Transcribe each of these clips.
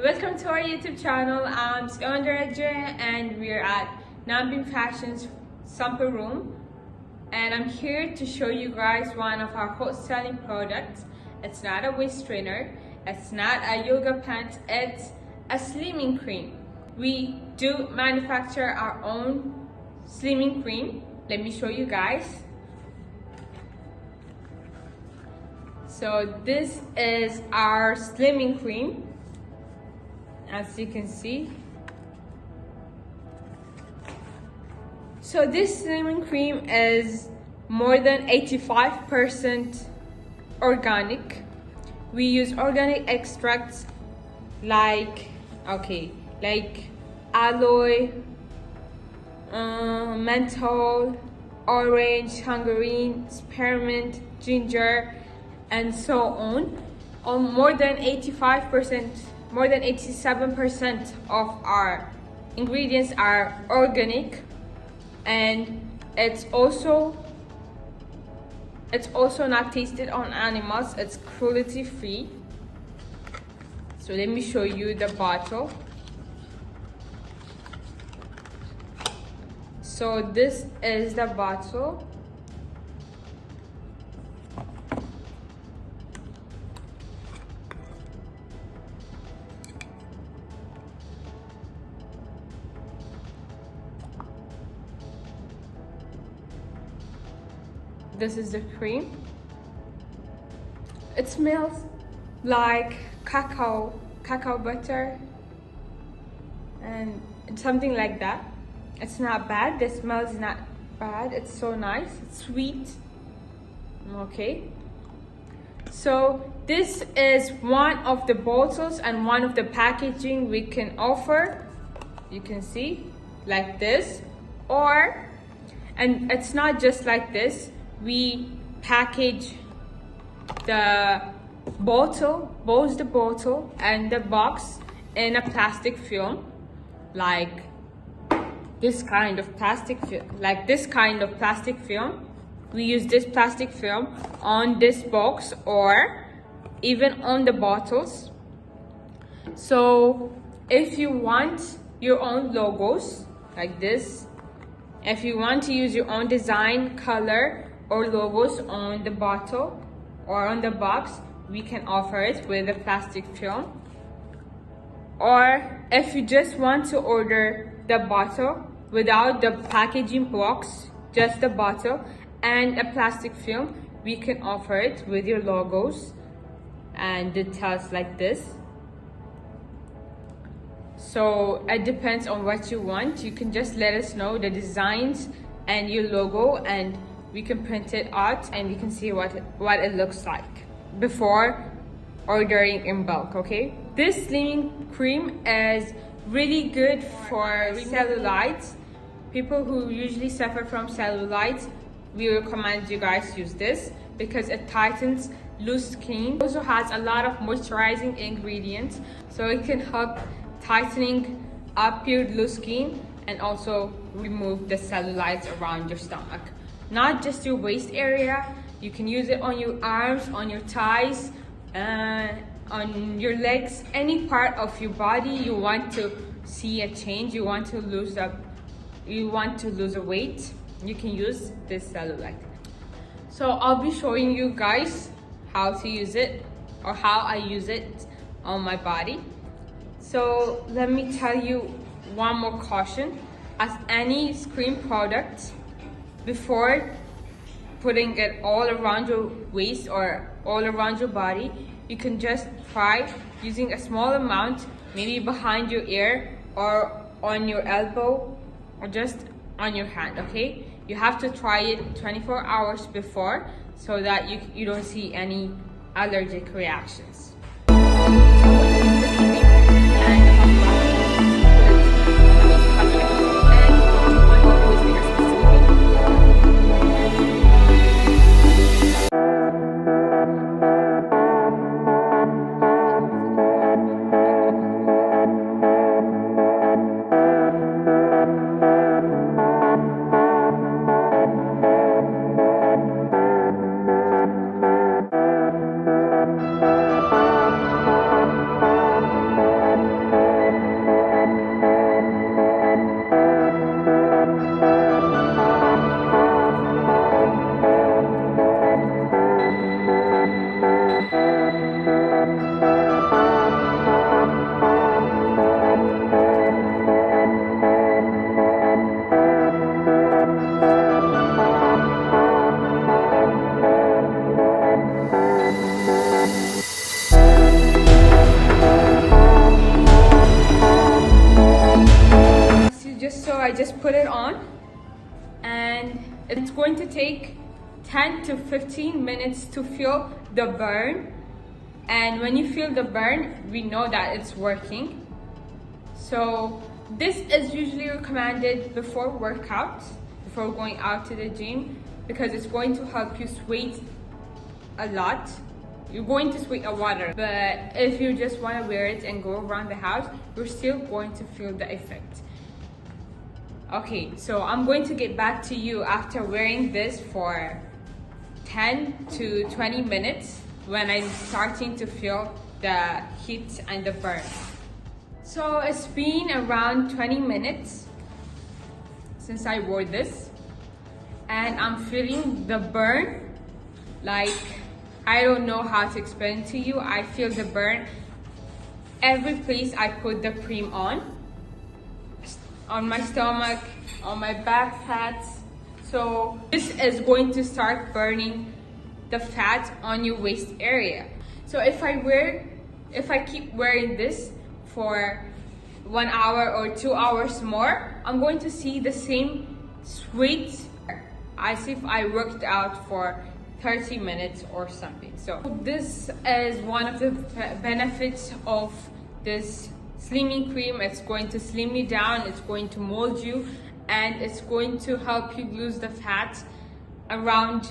Welcome to our YouTube channel. I'm Skandaraja and we're at Nambin Fashion's sample room, and I'm here to show you guys one of our hot selling products. It's not a waist trainer, it's not a yoga pant, it's a slimming cream. We do manufacture our own slimming cream. Let me show you guys. So this is our slimming cream, as you can see. So this slimming cream is more than 85% organic. We use organic extracts like aloe, menthol, orange, tangerine, spearmint, ginger, and so on. More than 85%, more than 87% of our ingredients are organic, and it's also not tasted on animals. It's cruelty free. So let me show you the bottle. So this is the bottle. This is the cream. It smells like cacao butter and something like that. It's not bad. The smell is not bad. It's so nice. It's sweet. Okay. So this is one of the bottles and one of the packaging we can offer. You can see like this, and it's not just like this. We package the bottle, both the bottle and the box, in a plastic film, like this kind of plastic film. We use this plastic film on this box or even on the bottles. So if you want your own logos like this, if you want to use your own design, color, or logos on the bottle or on the box, we can offer it with a plastic film. Or if you just want to order the bottle without the packaging box, just the bottle and a plastic film, we can offer it with your logos and details like this. So it depends on what you want. You can just let us know the designs and your logo, and we can print it out and you can see what it looks like before ordering in bulk. Okay, this slimming cream is really good for cellulite. People who usually suffer from cellulite, we recommend you guys use this because it tightens loose skin. It also has a lot of moisturizing ingredients, so it can help tightening up your loose skin and also remove the cellulite around your stomach. Not just your waist area. You can use it on your arms, on your thighs, on your legs, any part of your body you want to see a change, you want to lose a weight, you can use this cellulite. So I'll be showing you guys how to use it, or how I use it on my body. So let me tell you one more caution. As any cream product, before putting it all around your waist or all around your body, you can just try using a small amount, maybe behind your ear or on your elbow or just on your hand. Okay, you have to try it 24 hours before so that you don't see any allergic reactions. put it on, and it's going to take 10 to 15 minutes to feel the burn. And when you feel the burn, we know that it's working. So this is usually recommended before workouts, before going out to the gym, because it's going to help you sweat a lot. You're going to sweat a water, but if you just want to wear it and go around the house, you're still going to feel the effect. Okay, so I'm going to get back to you after wearing this for 10 to 20 minutes when I'm starting to feel the heat and the burn. So it's been around 20 minutes since I wore this, and I'm feeling the burn. Like, I don't know how to explain to you. I feel the burn every place I put the cream on my stomach, on my back fats. So this is going to start burning the fat on your waist area. So if I keep wearing this for 1 hour or 2 hours more, I'm going to see the same sweat as if I worked out for 30 minutes or something. So this is one of the benefits of this slimming cream. It's going to slim you down, it's going to mold you, and it's going to help you lose the fat around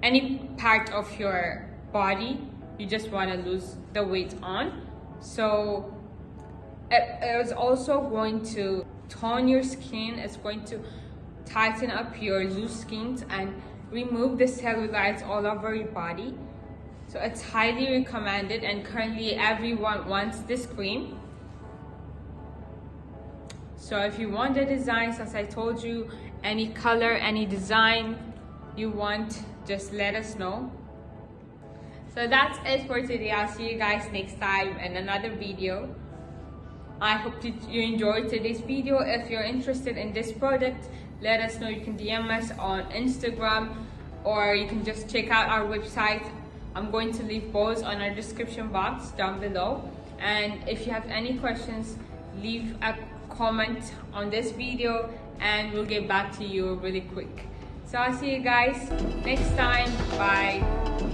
any part of your body you just want to lose the weight on. So it is also going to tone your skin. It's going to tighten up your loose skins and remove the cellulite all over your body. So it's highly recommended, and currently everyone wants this cream. So if you want the designs, as I told you, any color, any design you want, just let us know. So that's it for today. I'll see you guys next time in another video. I hope you enjoyed today's video. If you're interested in this product, let us know. You can DM us on Instagram, or you can just check out our website. I'm going to leave both on our description box down below. And if you have any questions, leave a comment on this video and we'll get back to you really quick. So I'll see you guys next time. Bye.